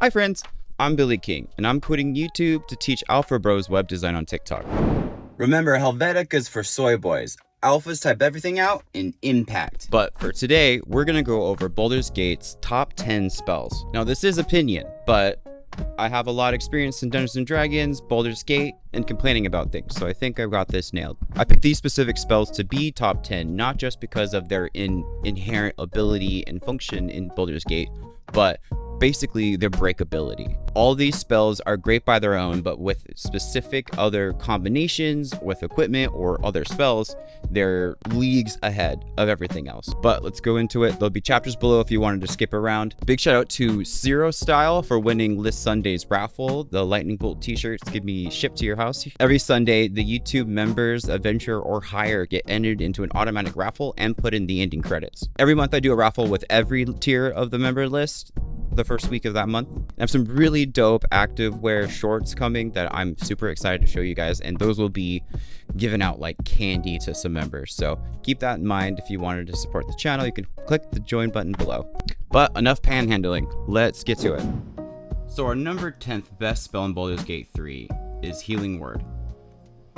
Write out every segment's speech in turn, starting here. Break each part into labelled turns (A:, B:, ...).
A: Hi friends, I'm Billy King, and I'm quitting YouTube to teach Alpha Bros web design on TikTok.
B: Remember, Helvetica's for soy boys. Alphas type everything out in impact.
A: But for today, we're gonna go over Baldurs Gate's top 10 spells. Now this is opinion, but I have a lot of experience in Dungeons & Dragons, Baldurs Gate, and complaining about things, so I think I've got this nailed. I picked these specific spells to be top 10, not just because of their inherent ability and function in Baldurs Gate, but basically their breakability. All these spells are great by their own, but with specific other combinations with equipment or other spells, they're leagues ahead of everything else. But let's go into it. There'll be chapters below if you wanted to skip around. Big shout out to Zero Style for winning this Sunday's raffle. The lightning bolt t-shirts can be shipped to your house. Every Sunday, the YouTube members, adventure or higher, get entered into an automatic raffle and put in the ending credits. Every month I do a raffle with every tier of the member list the first week of that month. I have some really dope active wear shorts coming that I'm super excited to show you guys, and those will be given out like candy to some members. So keep that in mind. If you wanted to support the channel, you can click the join button below. But enough panhandling, let's get to it. So our number 10th best spell in Baldur's Gate 3 is Healing Word.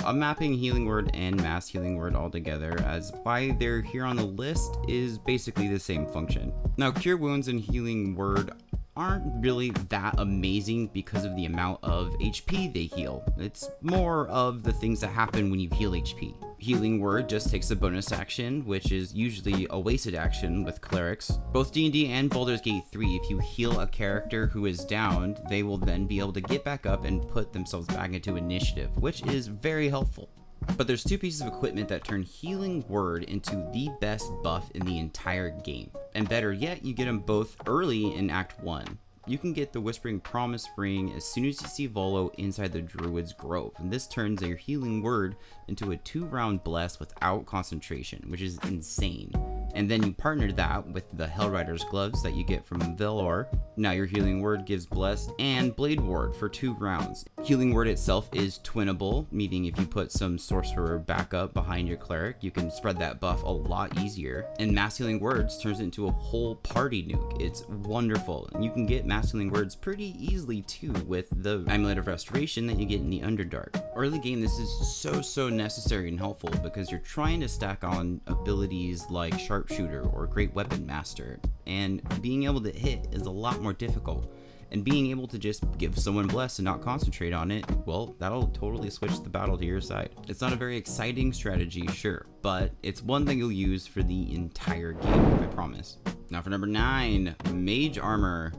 A: I'm mapping Healing Word and Mass Healing Word all together, as why they're here on the list is basically the same function. Now, Cure Wounds and Healing Word aren't really that amazing because of the amount of HP they heal. It's more of the things that happen when you heal HP. Healing Word just takes a bonus action, which is usually a wasted action with clerics. Both D&D and Baldur's Gate 3, if you heal a character who is downed, they will then be able to get back up and put themselves back into initiative, which is very helpful. But there's two pieces of equipment that turn Healing Word into the best buff in the entire game. And better yet, you get them both early in Act 1. You can get the Whispering Promise Ring as soon as you see Volo inside the Druid's Grove, and this turns your Healing Word into a 2-round bless without concentration, which is insane. And then you partner that with the Hellrider's Gloves that you get from Velor. Now your Healing Word gives Bless and Blade Ward for 2 rounds. Healing Word itself is twinnable, meaning if you put some Sorcerer backup behind your Cleric, you can spread that buff a lot easier. And Mass Healing Words turns it into a whole party nuke. It's wonderful, and you can get Mass Healing Words pretty easily too with the Amulet of Restoration that you get in the Underdark. Early game, this is so necessary and helpful because you're trying to stack on abilities like Sharpshooter or Great Weapon Master, and being able to hit is a lot more difficult. And being able to just give someone Bless and not concentrate on it, well, that'll totally switch the battle to your side. It's not a very exciting strategy, sure, but it's one that you'll use for the entire game, I promise. Now for number 9, Mage Armor.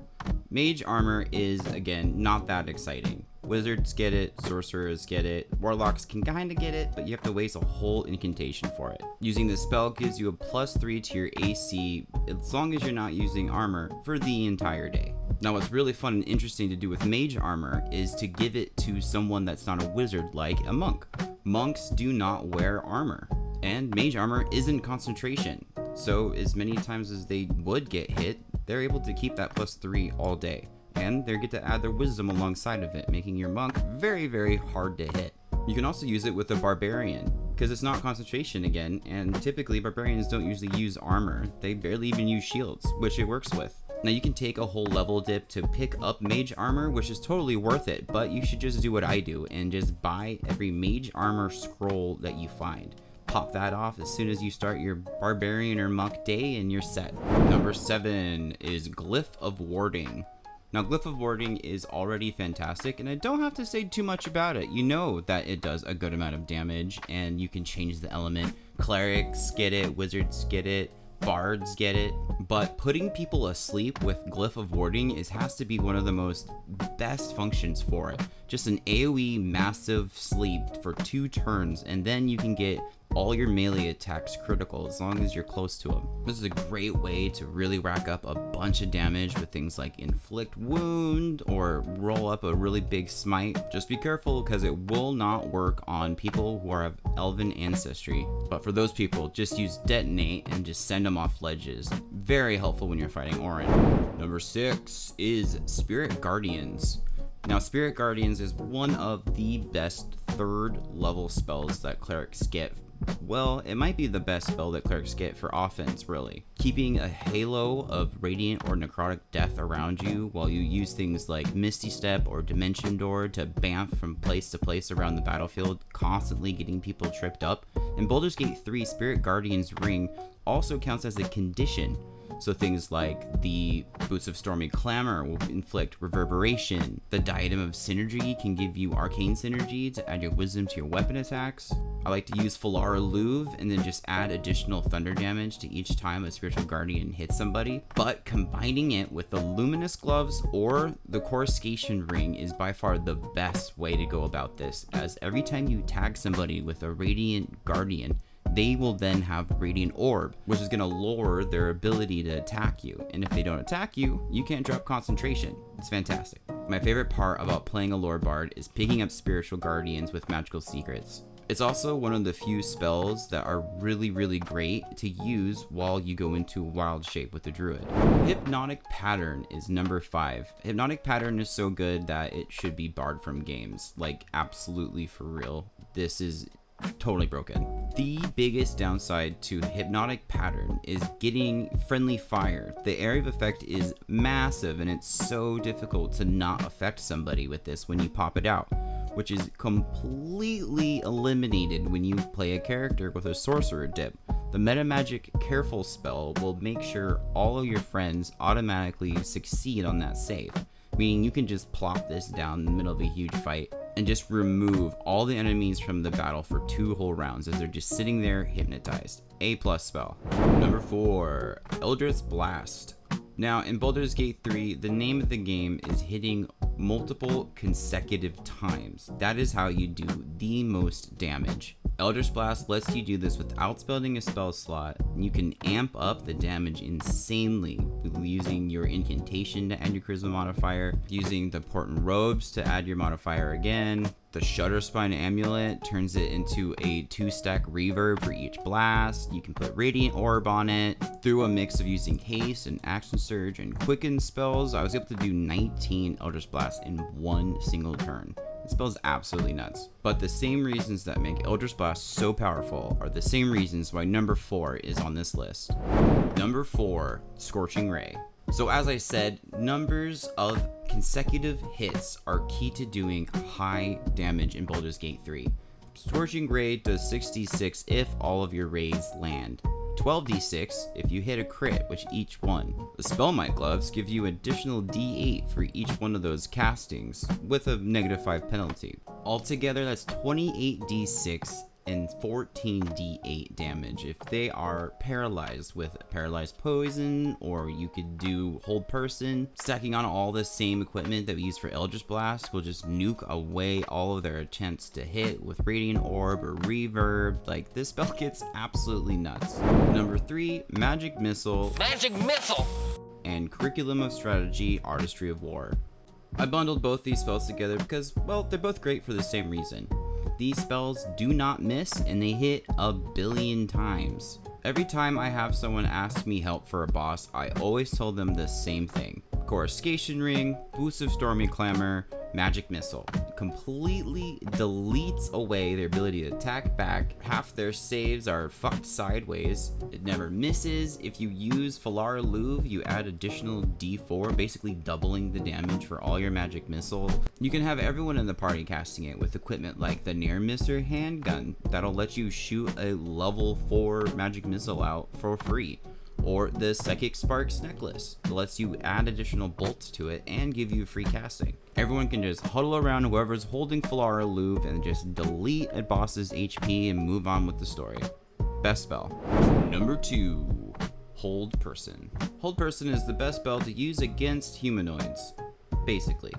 A: Mage Armor is, again, not that exciting. Wizards get it, sorcerers get it, warlocks can kinda get it, but you have to waste a whole incantation for it. Using this spell gives you a +3 to your AC as long as you're not using armor for the entire day. Now what's really fun and interesting to do with Mage Armor is to give it to someone that's not a wizard, like a monk. Monks do not wear armor, and Mage Armor isn't concentration, so as many times as they would get hit, they're able to keep that +3 all day. And they get to add their wisdom alongside of it, making your monk very hard to hit. You can also use it with a barbarian, because it's not concentration again, and typically barbarians don't usually use armor. They barely even use shields, which it works with. Now you can take a whole level dip to pick up Mage Armor, which is totally worth it, but you should just do what I do and just buy every Mage Armor scroll that you find. Pop that off as soon as you start your barbarian or monk day and you're set. Number 7 is Glyph of Warding. Now Glyph of Warding is already fantastic, and I don't have to say too much about it. You know that it does a good amount of damage, and you can change the element. Clerics get it, wizards get it, bards get it, but putting people asleep with Glyph of Warding has to be one of the most best functions for it. Just an AoE massive sleep for 2 turns, and then you can get all your melee attacks critical as long as you're close to them. This is a great way to really rack up a bunch of damage with things like Inflict Wound or roll up a really big smite. Just be careful because it will not work on people who are of elven ancestry, but for those people, just use Detonate and just send them off ledges. Very helpful when you're fighting Orin. Number 6 is Spirit Guardians. Now, Spirit Guardians is one of the best 3rd level spells that clerics get Well, it might be the best spell that clerics get for offense, really. Keeping a halo of radiant or necrotic death around you while you use things like Misty Step or Dimension Door to bamf from place to place around the battlefield, constantly getting people tripped up. In Baldur's Gate 3, Spirit Guardian's Ring also counts as a condition. So things like the Boots of Stormy Clamor will inflict reverberation. The Diadem of Synergy can give you arcane synergy to add your wisdom to your weapon attacks. I like to use Falara Louve and then just add additional thunder damage to each time a spiritual guardian hits somebody. But combining it with the luminous gloves or the coruscation ring is by far the best way to go about this, as every time you tag somebody with a radiant guardian, they will then have Radiant Orb, which is going to lower their ability to attack you. And if they don't attack you, you can't drop concentration. It's fantastic. My favorite part about playing a Lore Bard is picking up Spiritual Guardians with magical secrets. It's also one of the few spells that are really, really great to use while you go into Wild Shape with the Druid. Hypnotic Pattern is number 5. Hypnotic Pattern is so good that it should be barred from games. Like, absolutely for real. This is totally broken. The biggest downside to Hypnotic Pattern is getting Friendly Fire. The area of effect is massive and it's so difficult to not affect somebody with this when you pop it out, which is completely eliminated when you play a character with a Sorcerer dip. The Meta Magic Careful spell will make sure all of your friends automatically succeed on that save, meaning you can just plop this down in the middle of a huge fight and just remove all the enemies from the battle for 2 whole rounds as they're just sitting there hypnotized. A+ spell. Number 4, Eldritch Blast. Now in Baldur's Gate 3, the name of the game is hitting multiple consecutive times. That is how you do the most damage. Eldritch Blast lets you do this without spending a spell slot. You can amp up the damage insanely using your incantation to add your charisma modifier, using the Portent Robes to add your modifier again. The Shutterspine Amulet turns it into a 2-stack reverb for each blast. You can put Radiant Orb on it. Through a mix of using Haste and Action Surge and Quicken spells, I was able to do 19 Eldritch Blasts in one single turn. This spell is absolutely nuts. But the same reasons that make Eldritch Blast so powerful are the same reasons why number 4 is on this list. Number 4, Scorching Ray. So as I said, numbers of consecutive hits are key to doing high damage in Baldur's Gate 3. Scorching Ray does 66 if all of your rays land. 12d6 if you hit a crit, which each one. The Spellmight Gloves give you additional d8 for each one of those castings, with a -5 penalty. Altogether, that's 28d6 and 14d8 damage if they are paralyzed with paralyzed poison, or you could do hold person. Stacking on all the same equipment that we use for Eldritch Blast will just nuke away all of their attempts to hit with Radiant Orb or Reverb. Like, this spell gets absolutely nuts. Number 3, Magic Missile.
C: Magic Missile!
A: And Curriculum of Strategy, Artistry of War. I bundled both these spells together because, well, they're both great for the same reason. These spells do not miss and they hit a billion times. Every time I have someone ask me help for a boss, I always tell them the same thing. Coruscation Ring, Boots of Stormy Clamor, Magic Missile. Completely deletes away their ability to attack back. Half their saves are fucked sideways. It never misses. If you use Falara Louve, you add additional d4, basically doubling the damage for all your Magic Missile. You can have everyone in the party casting it with equipment like the Near Misser handgun that'll let you shoot a level 4 Magic Missile out for free. Or the Psychic Sparks necklace that lets you add additional bolts to it and give you free casting. Everyone can just huddle around whoever's holding Falara Louve and just delete a boss's HP and move on with the story. Best spell. Number 2, Hold Person. Hold Person is the best spell to use against humanoids, basically.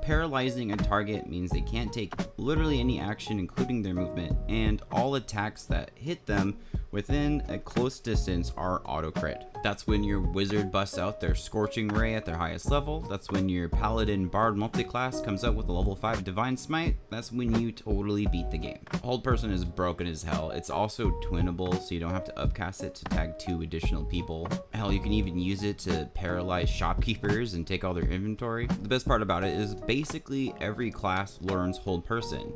A: Paralyzing a target means they can't take literally any action, including their movement, and all attacks that hit them within a close distance are auto crit. That's when your wizard busts out their Scorching Ray at their highest level. That's when your Paladin Bard multiclass comes out with a level 5 Divine Smite. That's when you totally beat the game. Hold Person is broken as hell. It's also twinnable, so you don't have to upcast it to tag 2 additional people. Hell, you can even use it to paralyze shopkeepers and take all their inventory. The best part about it is basically every class learns Hold Person.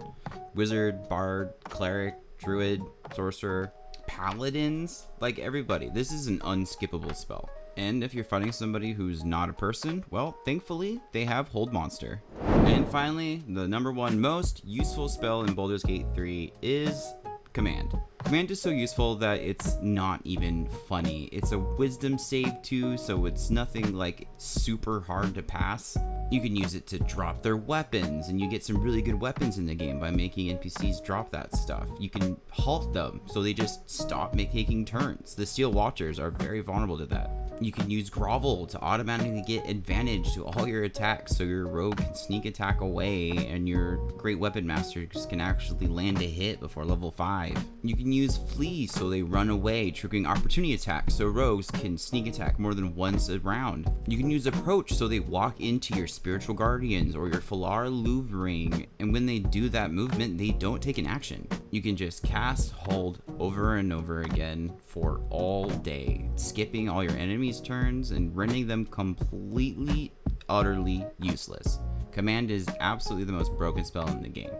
A: Wizard, Bard, Cleric, Druid, Sorcerer, Paladins, like everybody. This is an unskippable spell. And if you're fighting somebody who's not a person, well, thankfully, they have Hold Monster. And finally, the number one most useful spell in Baldur's Gate 3 is Command. Command is so useful that it's not even funny. It's a wisdom save too, so it's nothing like super hard to pass. You can use it to drop their weapons, and you get some really good weapons in the game by making NPCs drop that stuff. You can halt them, so they just stop taking turns. The Steel Watchers are very vulnerable to that. You can use Grovel to automatically get advantage to all your attacks, so your rogue can sneak attack away, and your Great Weapon Masters can actually land a hit before level 5. You can use Flee, so they run away, triggering opportunity attacks, so rogues can sneak attack more than once a round. You can use Approach, so they walk into your Spiritual Guardians or your Falar Louvring, and when they do that movement, they don't take an action. You can just cast Hold over and over again for all day, skipping all your enemies' turns and rendering them completely, utterly useless. Command is absolutely the most broken spell in the game.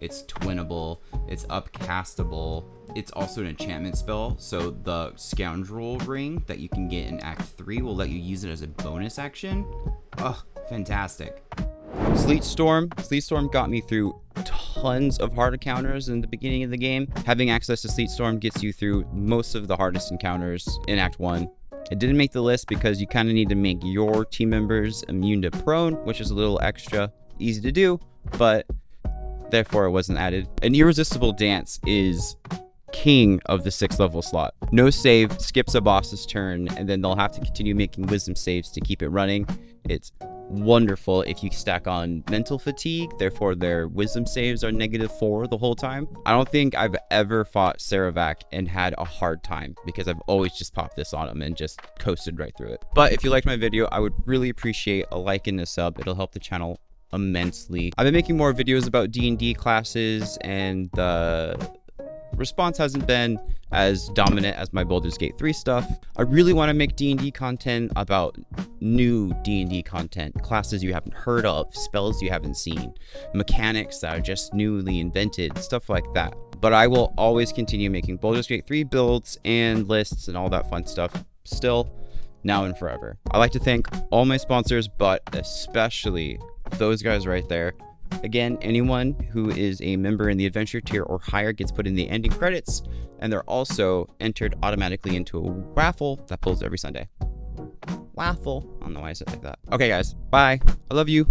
A: It's twinnable, it's upcastable, it's also an enchantment spell, so the Scoundrel Ring that you can get in Act 3 will let you use it as a bonus action. Ugh, fantastic. Sleet Storm got me through tons of hard encounters in the beginning of the game. Having access to Sleet Storm gets you through most of the hardest encounters in Act 1. It didn't make the list because you kind of need to make your team members immune to prone, which is a little extra easy to do, but therefore it wasn't added. An Irresistible Dance is king of the 6th level slot. No save, skips a boss's turn, and then they'll have to continue making wisdom saves to keep it running. It's wonderful if you stack on mental fatigue, therefore their wisdom saves are -4 the whole time. I don't think I've ever fought Saravac and had a hard time because I've always just popped this on them and just coasted right through it. But if you liked my video, I would really appreciate a like and a sub. It'll help the channel immensely. I've been making more videos about D&D classes, and the response hasn't been as dominant as my Baldur's Gate 3 stuff. I really want to make D&D content about new D&D content, classes you haven't heard of, spells you haven't seen, mechanics that are just newly invented, stuff like that. But I will always continue making Baldur's Gate 3 builds and lists and all that fun stuff still, now and forever. I'd like to thank all my sponsors, but especially those guys right there. Again, anyone who is a member in the adventure tier or higher gets put in the ending credits, and they're also entered automatically into a raffle that pulls every Sunday. Waffle. I don't know why I said it like that. Okay, guys. Bye. I love you.